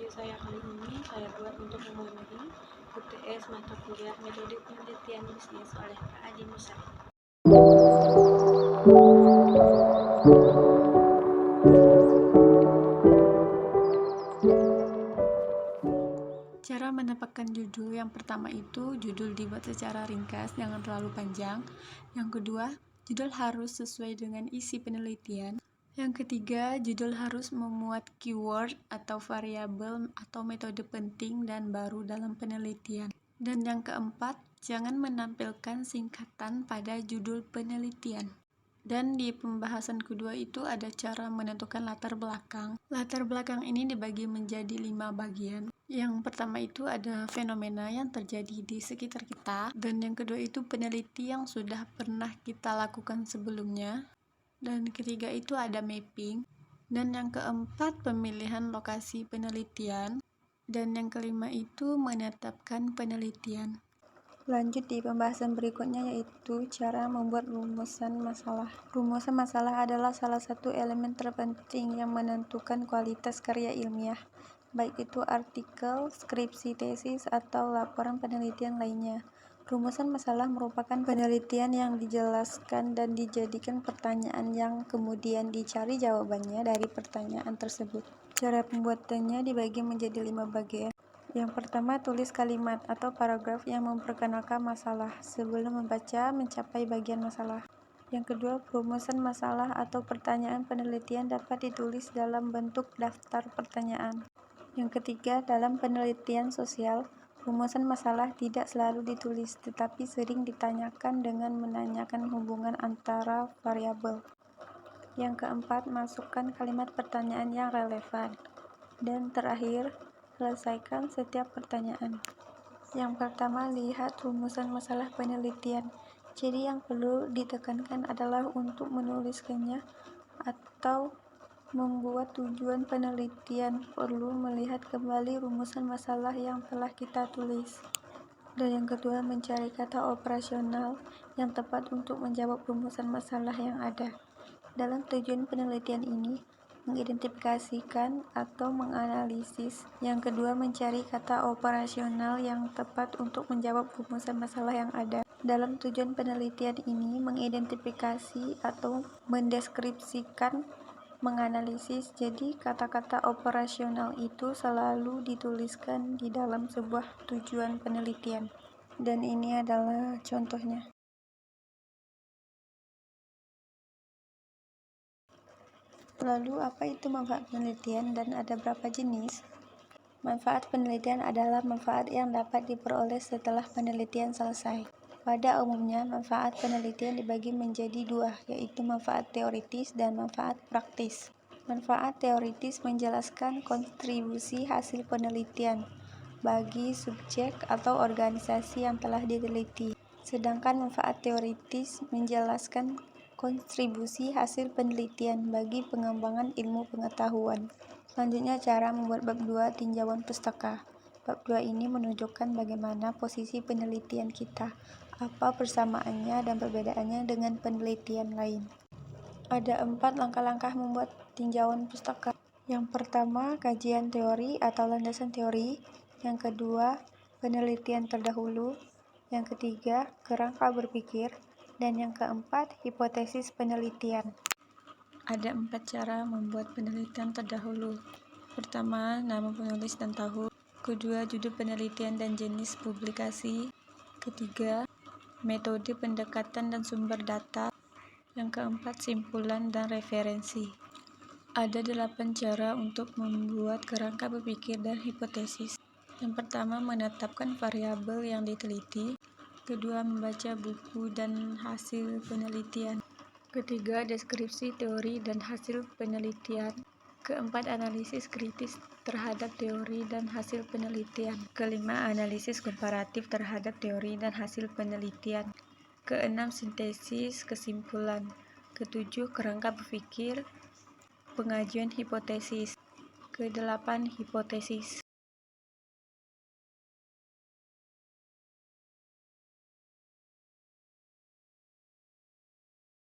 presentasi saya kali ini saya buat untuk memenuhi UTS mata kuliah Metode Penelitian Bisnis oleh Pak Adi Musa. Cara menempatkan judul, yang pertama itu judul dibuat secara ringkas, jangan terlalu panjang. Yang kedua, judul harus sesuai dengan isi penelitian. Yang ketiga, judul harus memuat keyword atau variabel atau metode penting dan baru dalam penelitian. Dan yang keempat, jangan menampilkan singkatan pada judul penelitian. Dan di pembahasan kedua itu ada cara menentukan latar belakang. Latar belakang ini dibagi menjadi 5 bagian. Yang pertama itu ada fenomena yang terjadi di sekitar kita. Dan yang kedua itu peneliti yang sudah pernah kita lakukan sebelumnya. Dan ketiga itu ada mapping. Dan yang keempat pemilihan lokasi penelitian. Dan yang kelima itu menetapkan penelitian. Lanjut di pembahasan berikutnya, yaitu cara membuat rumusan masalah. Rumusan masalah adalah salah satu elemen terpenting yang menentukan kualitas karya ilmiah, baik itu artikel, skripsi, tesis, atau laporan penelitian lainnya. Rumusan masalah merupakan penelitian yang dijelaskan dan dijadikan pertanyaan yang kemudian dicari jawabannya dari pertanyaan tersebut. Cara pembuatannya dibagi menjadi 5 bagian. Yang pertama, tulis kalimat atau paragraf yang memperkenalkan masalah sebelum membaca mencapai bagian masalah. Yang kedua, perumusan masalah atau pertanyaan penelitian dapat ditulis dalam bentuk daftar pertanyaan. Yang ketiga, dalam penelitian sosial, rumusan masalah tidak selalu ditulis, tetapi sering ditanyakan dengan menanyakan hubungan antara variabel. Yang keempat, masukkan kalimat pertanyaan yang relevan. Dan terakhir, selesaikan setiap pertanyaan. Yang pertama, lihat rumusan masalah penelitian. Jadi yang perlu ditekankan adalah untuk menuliskannya atau membuat tujuan penelitian perlu melihat kembali rumusan masalah yang telah kita tulis. Dan yang kedua, mencari kata operasional yang tepat untuk menjawab rumusan masalah yang ada. Dalam tujuan penelitian ini, mengidentifikasikan atau menganalisis. Yang kedua, mencari kata operasional yang tepat untuk menjawab rumusan masalah yang ada. Dalam tujuan penelitian ini, mengidentifikasi atau mendeskripsikan, menganalisis. Jadi, kata-kata operasional itu selalu dituliskan di dalam sebuah tujuan penelitian. Dan ini adalah contohnya. Lalu, apa itu manfaat penelitian dan ada berapa jenis? Manfaat penelitian adalah manfaat yang dapat diperoleh setelah penelitian selesai. Pada umumnya, manfaat penelitian dibagi menjadi 2, yaitu manfaat teoritis dan manfaat praktis. Manfaat teoritis menjelaskan kontribusi hasil penelitian bagi subjek atau organisasi yang telah diteliti. Sedangkan manfaat teoritis menjelaskan kontribusi hasil penelitian bagi pengembangan ilmu pengetahuan. Selanjutnya, cara membuat bab 2 tinjauan pustaka. Bab 2 ini menunjukkan bagaimana posisi penelitian kita, apa persamaannya dan perbedaannya dengan penelitian lain. Ada 4 langkah-langkah membuat tinjauan pustaka. Yang pertama, kajian teori atau landasan teori. Yang kedua, penelitian terdahulu. Yang ketiga, kerangka berpikir. Dan yang keempat, hipotesis penelitian. Ada 4 cara membuat penelitian terdahulu. Pertama, nama penulis dan tahun. Kedua, judul penelitian dan jenis publikasi. Ketiga, metode pendekatan dan sumber data. Yang keempat, simpulan dan referensi. Ada 8 cara untuk membuat kerangka berpikir dan hipotesis. Yang pertama, menetapkan variabel yang diteliti. Kedua, membaca buku dan hasil penelitian. Ketiga, deskripsi teori dan hasil penelitian. Keempat, analisis kritis terhadap teori dan hasil penelitian. Kelima, analisis komparatif terhadap teori dan hasil penelitian. Keenam, sintesis kesimpulan. Ketujuh, kerangka berpikir, pengajuan hipotesis. Kedelapan, hipotesis.